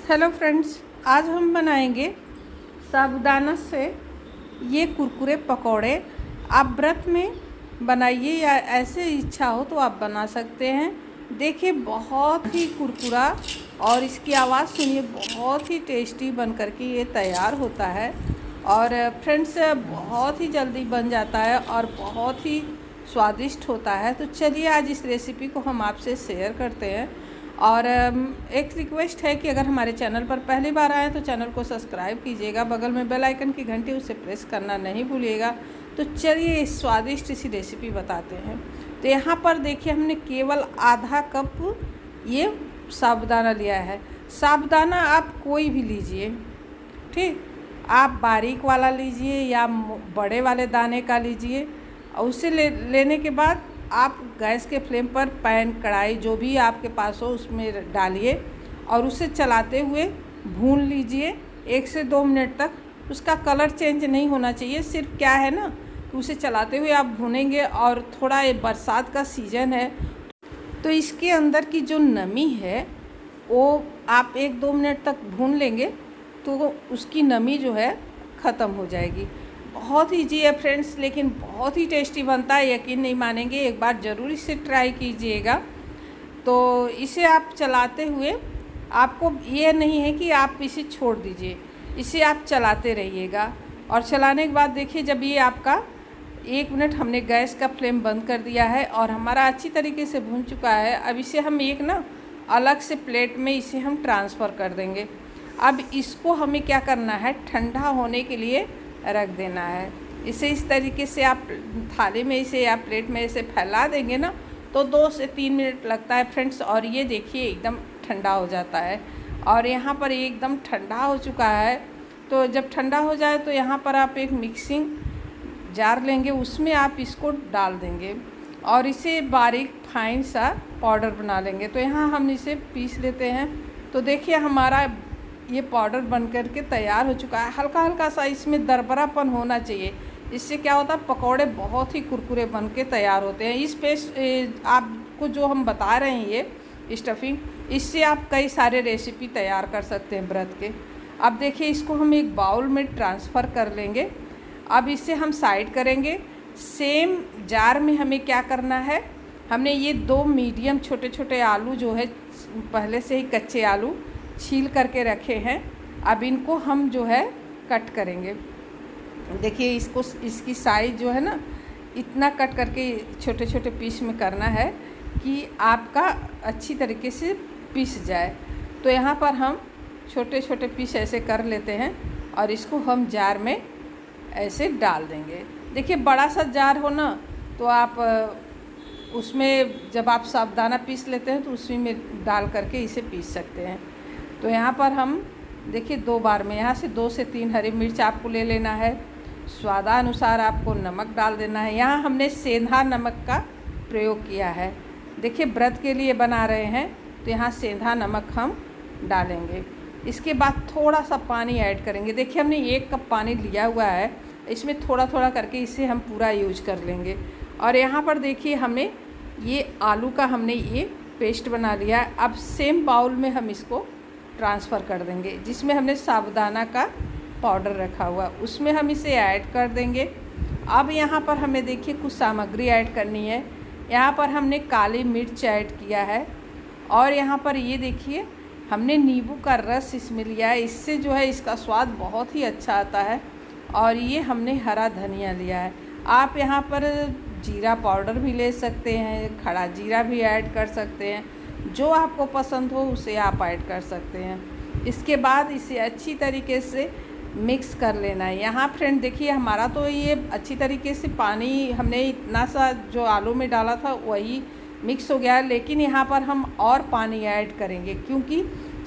Hello friends, आज हम बनाएंगे साबूदाना से ये कुरकुरे पकौड़े। आप व्रत में बनाइए या ऐसे इच्छा हो तो आप बना सकते हैं। देखिए बहुत ही कुरकुरा और इसकी आवाज़ सुनिए, बहुत ही टेस्टी बन करके ये तैयार होता है। और फ्रेंड्स बहुत ही जल्दी बन जाता है और बहुत ही स्वादिष्ट होता है। तो चलिए आज इस रेसिपी को हम आपसे शेयर करते हैं। और एक रिक्वेस्ट है कि अगर हमारे चैनल पर पहली बार आए तो चैनल को सब्सक्राइब कीजिएगा, बगल में बेल आइकन की घंटी उसे प्रेस करना नहीं भूलिएगा। तो चलिए स्वादिष्ट सी रेसिपी बताते हैं। तो यहाँ पर देखिए हमने केवल आधा कप ये साबूदाना लिया है। साबूदाना आप कोई भी लीजिए, ठीक, आप बारीक वाला लीजिए या बड़े वाले दाने का लीजिए। और उसे लेने के बाद आप गैस के फ्लेम पर पैन कढ़ाई जो भी आपके पास हो उसमें डालिए और उसे चलाते हुए भून लीजिए 1 से 2 मिनट तक। उसका कलर चेंज नहीं होना चाहिए, सिर्फ क्या है ना कि उसे चलाते हुए आप भूनेंगे। और थोड़ा ये बरसात का सीज़न है तो इसके अंदर की जो नमी है वो आप 1-2 मिनट तक भून लेंगे तो उसकी नमी जो है ख़त्म हो जाएगी। बहुत ईजी है फ्रेंड्स, लेकिन बहुत ही टेस्टी बनता है, यकीन नहीं मानेंगे। एक बार ज़रूर इसे ट्राई कीजिएगा। तो इसे आप चलाते हुए, आपको ये नहीं है कि आप इसे छोड़ दीजिए, इसे आप चलाते रहिएगा। और चलाने के बाद देखिए जब ये आपका 1 मिनट, हमने गैस का फ्लेम बंद कर दिया है और हमारा अच्छी तरीके से भून चुका है। अब इसे हम एक ना अलग से प्लेट में इसे हम ट्रांसफ़र कर देंगे। अब इसको हमें क्या करना है, ठंडा होने के लिए रख देना है। इसे इस तरीके से आप थाली में इसे या प्लेट में इसे फैला देंगे ना तो 2 से 3 मिनट लगता है फ्रेंड्स। और ये देखिए एकदम ठंडा हो जाता है और यहाँ पर एकदम ठंडा हो चुका है। तो जब ठंडा हो जाए तो यहाँ पर आप एक मिक्सिंग जार लेंगे, उसमें आप इसको डाल देंगे और इसे बारीक फाइन सा पाउडर बना लेंगे। तो यहाँ हम इसे पीस लेते हैं। तो देखिए हमारा ये पाउडर बन कर के तैयार हो चुका है। हल्का हल्का सा इसमें दरदरापन होना चाहिए, इससे क्या होता है पकौड़े बहुत ही कुरकुरे बन के तैयार होते हैं। इस पेस्ट आपको जो हम बता रहे हैं ये स्टफिंग, इससे आप कई सारे रेसिपी तैयार कर सकते हैं व्रत के। अब देखिए इसको हम एक बाउल में ट्रांसफ़र कर लेंगे। अब इसे हम साइड करेंगे। सेम जार में हमें क्या करना है, हमने ये 2 मीडियम छोटे छोटे आलू जो है पहले से ही कच्चे आलू छील करके रखे हैं। अब इनको हम जो है कट करेंगे। देखिए इसको, इसकी साइज़ जो है ना इतना कट करके छोटे छोटे पीस में करना है कि आपका अच्छी तरीके से पीस जाए। तो यहाँ पर हम छोटे छोटे पीस ऐसे कर लेते हैं और इसको हम जार में ऐसे डाल देंगे। देखिए बड़ा सा जार हो ना तो आप उसमें जब आप साबूदाना पीस लेते हैं तो उसी में डाल करके इसे पीस सकते हैं। तो यहाँ पर हम देखिए 2 बार में यहाँ से 2 से 3 हरी मिर्च आपको ले लेना है। स्वादानुसार आपको नमक डाल देना है। यहाँ हमने सेंधा नमक का प्रयोग किया है। देखिए व्रत के लिए बना रहे हैं तो यहाँ सेंधा नमक हम डालेंगे। इसके बाद थोड़ा सा पानी ऐड करेंगे। देखिए हमने 1 कप पानी लिया हुआ है, इसमें थोड़ा थोड़ा करके इसे हम पूरा यूज कर लेंगे। और यहाँ पर देखिए हमने ये आलू का हमने ये पेस्ट बना लिया है। अब सेम बाउल में हम इसको ट्रांसफ़र कर देंगे जिसमें हमने साबूदाना का पाउडर रखा हुआ, उसमें हम इसे ऐड कर देंगे। अब यहाँ पर हमें देखिए कुछ सामग्री ऐड करनी है। यहाँ पर हमने काली मिर्च ऐड किया है और यहाँ पर ये देखिए हमने नींबू का रस इसमें लिया है, इससे जो है इसका स्वाद बहुत ही अच्छा आता है। और ये हमने हरा धनिया लिया है। आप यहाँ पर जीरा पाउडर भी ले सकते हैं, खड़ा जीरा भी ऐड कर सकते हैं, जो आपको पसंद हो उसे आप ऐड कर सकते हैं। इसके बाद इसे अच्छी तरीके से मिक्स कर लेना है। यहाँ फ्रेंड देखिए हमारा तो ये अच्छी तरीके से पानी हमने इतना सा जो आलू में डाला था वही मिक्स हो गया है, लेकिन यहाँ पर हम और पानी ऐड करेंगे क्योंकि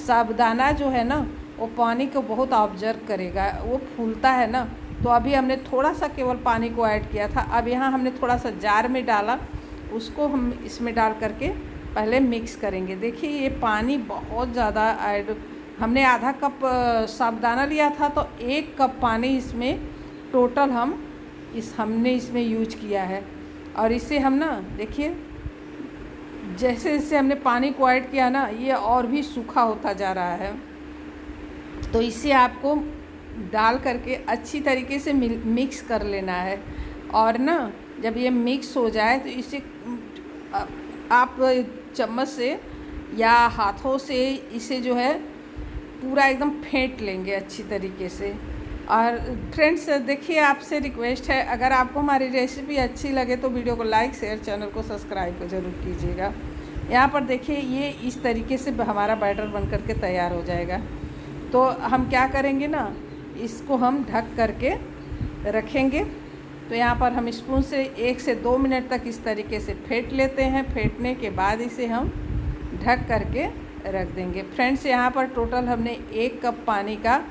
साबूदाना जो है ना वो पानी को बहुत ऑब्जर्व करेगा, वो फूलता है ना। तो अभी हमने थोड़ा सा केवल पानी को ऐड किया था। अब यहाँ हमने थोड़ा सा जार में डाला, उसको हम इसमें डाल करके पहले मिक्स करेंगे। देखिए ये पानी बहुत ज़्यादा ऐड, हमने आधा कप साबूदाना लिया था तो 1 कप पानी इसमें टोटल हमने इसमें यूज किया है। और इसे हम ना देखिए जैसे जैसे हमने पानी को ऐड किया ना ये और भी सूखा होता जा रहा है। तो इसे आपको डाल करके अच्छी तरीके से मिक्स कर लेना है। और ना जब ये मिक्स हो जाए तो इसे आप चम्मच से या हाथों से इसे जो है पूरा एकदम फेंट लेंगे अच्छी तरीके से। और फ्रेंड्स देखिए, आपसे रिक्वेस्ट है, अगर आपको हमारी रेसिपी अच्छी लगे तो वीडियो को लाइक शेयर, चैनल को सब्सक्राइब को ज़रूर कीजिएगा। यहाँ पर देखिए ये इस तरीके से हमारा बैटर बन करके तैयार हो जाएगा। तो हम क्या करेंगे ना, इसको हम ढक करके रखेंगे। तो यहाँ पर हम स्पून से 1 से 2 मिनट तक इस तरीके से फेंट लेते हैं। फेंटने के बाद इसे हम ढक करके रख देंगे। फ्रेंड्स यहाँ पर टोटल हमने 1 कप पानी का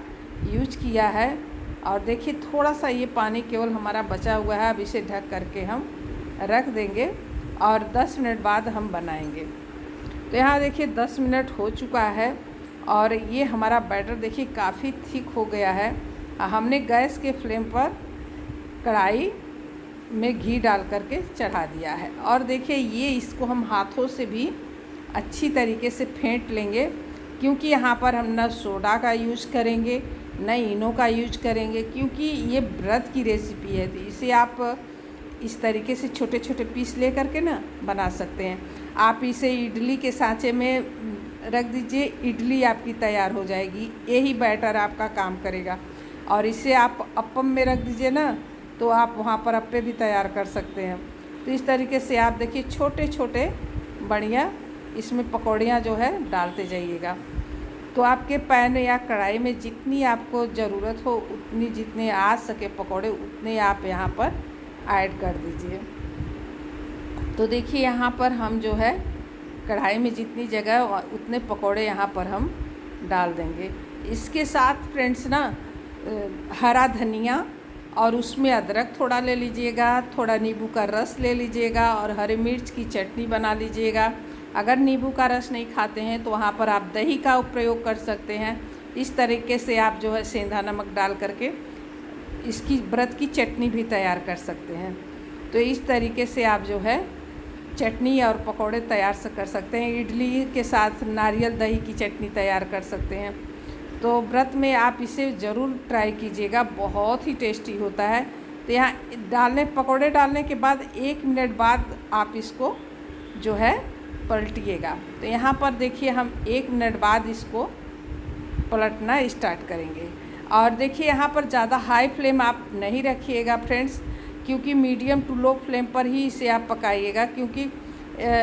यूज किया है। और देखिए थोड़ा सा ये पानी केवल हमारा बचा हुआ है। अब इसे ढक करके हम रख देंगे और 10 मिनट बाद हम बनाएंगे। तो यहाँ देखिए 10 मिनट हो चुका है और ये हमारा बैटर देखिए काफ़ी थिक हो गया है। हमने गैस के फ्लेम पर कढ़ाई में घी डाल करके चढ़ा दिया है। और देखिए ये इसको हम हाथों से भी अच्छी तरीके से फेंट लेंगे, क्योंकि यहाँ पर हम ना सोडा का यूज करेंगे न इनो का यूज करेंगे, क्योंकि ये व्रत की रेसिपी है। तो इसे आप इस तरीके से छोटे छोटे पीस ले करके ना बना सकते हैं। आप इसे इडली के सांचे में रख दीजिए, इडली आपकी तैयार हो जाएगी। यही बैटर आपका काम करेगा। और इसे आप अप्पम में रख दीजिए ना, तो आप वहाँ पर अप्पे भी तैयार कर सकते हैं। तो इस तरीके से आप देखिए छोटे छोटे बढ़िया इसमें पकौड़ियाँ जो है डालते जाइएगा। तो आपके पैन या कढ़ाई में जितनी आपको ज़रूरत हो उतनी, जितने आ सके पकौड़े उतने आप यहाँ पर ऐड कर दीजिए। तो देखिए यहाँ पर हम जो है कढ़ाई में जितनी जगह उतने पकौड़े यहाँ पर हम डाल देंगे। इसके साथ फ्रेंड्स ना हरा धनिया और उसमें अदरक थोड़ा ले लीजिएगा, थोड़ा नींबू का रस ले लीजिएगा और हरी मिर्च की चटनी बना लीजिएगा। अगर नींबू का रस नहीं खाते हैं तो वहाँ पर आप दही का प्रयोग कर सकते हैं। इस तरीके से आप जो है सेंधा नमक डाल करके इसकी व्रत की चटनी भी तैयार कर सकते हैं। तो इस तरीके से आप जो है चटनी और पकौड़े तैयार कर सकते हैं। इडली के साथ नारियल दही की चटनी तैयार कर सकते हैं। तो व्रत में आप इसे ज़रूर ट्राई कीजिएगा, बहुत ही टेस्टी होता है। तो यहाँ पकौड़े डालने के बाद 1 मिनट बाद आप इसको जो है पलटिएगा। तो यहाँ पर देखिए हम 1 मिनट बाद इसको पलटना स्टार्ट करेंगे। और देखिए यहाँ पर ज़्यादा हाई फ्लेम आप नहीं रखिएगा फ्रेंड्स, क्योंकि मीडियम टू लो फ्लेम पर ही इसे आप पकाइएगा, क्योंकि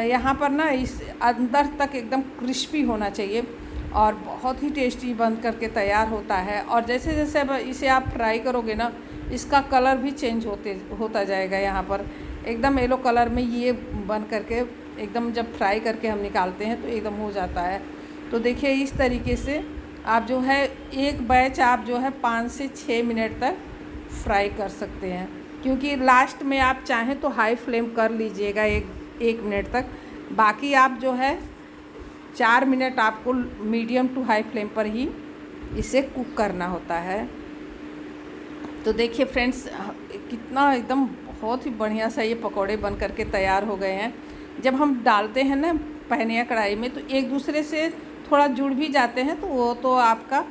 यहाँ पर ना इस अंदर तक एकदम क्रिस्पी होना चाहिए और बहुत ही टेस्टी बन करके तैयार होता है। और जैसे जैसे इसे आप फ्राई करोगे ना, इसका कलर भी चेंज होता जाएगा। यहाँ पर एकदम येलो कलर में ये बन करके एकदम जब फ्राई करके हम निकालते हैं तो एकदम हो जाता है। तो देखिए इस तरीके से आप जो है एक बैच आप जो है 5 से 6 मिनट तक फ्राई कर सकते हैं, क्योंकि लास्ट में आप चाहें तो हाई फ्लेम कर लीजिएगा 1 मिनट तक। बाकी आप जो है 4 मिनट आपको मीडियम टू हाई फ्लेम पर ही इसे कुक करना होता है। तो देखिए फ्रेंड्स कितना एकदम बहुत ही बढ़िया सा ये पकौड़े बन करके तैयार हो गए हैं। जब हम डालते हैं ना पैन या कढ़ाई में तो एक दूसरे से थोड़ा जुड़ भी जाते हैं, तो वो तो आपका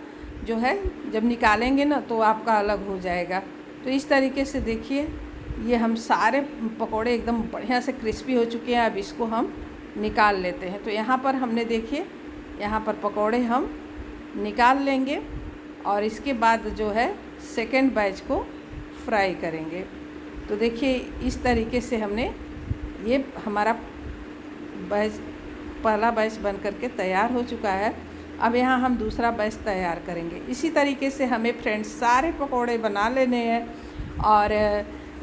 जो है जब निकालेंगे ना तो आपका अलग हो जाएगा। तो इस तरीके से देखिए ये हम सारे पकौड़े एकदम बढ़िया से क्रिस्पी हो चुके हैं। अब इसको हम निकाल लेते हैं। तो यहाँ पर हमने देखिए यहाँ पर पकौड़े हम निकाल लेंगे और इसके बाद जो है सेकंड बैच को फ्राई करेंगे। तो देखिए इस तरीके से हमने ये हमारा बैच पहला बैच बन करके तैयार हो चुका है। अब यहाँ हम दूसरा बैच तैयार करेंगे। इसी तरीके से हमें फ्रेंड्स सारे पकौड़े बना लेने हैं। और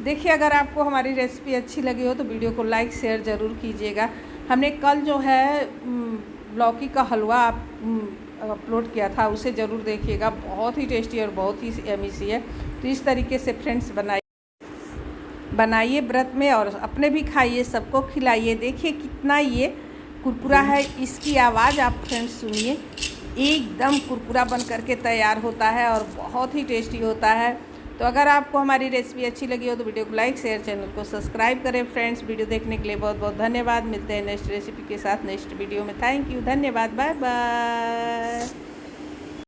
देखिए अगर आपको हमारी रेसिपी अच्छी लगी हो तो वीडियो को लाइक शेयर ज़रूर कीजिएगा। हमने कल जो है लौकी का हलवा अपलोड किया था, उसे ज़रूर देखिएगा, बहुत ही टेस्टी और बहुत ही यम्मी सी है। तो इस तरीके से फ्रेंड्स बनाइए व्रत में और अपने भी खाइए, सबको खिलाइए। देखिए कितना ये कुरकुरा है, इसकी आवाज़ आप फ्रेंड्स सुनिए, एकदम कुरकुरा बन करके तैयार होता है और बहुत ही टेस्टी होता है। तो अगर आपको हमारी रेसिपी अच्छी लगी हो तो वीडियो को लाइक शेयर, चैनल को सब्सक्राइब करें। फ्रेंड्स वीडियो देखने के लिए बहुत बहुत धन्यवाद। मिलते हैं नेक्स्ट रेसिपी के साथ नेक्स्ट वीडियो में। थैंक यू, धन्यवाद, बाय बाय।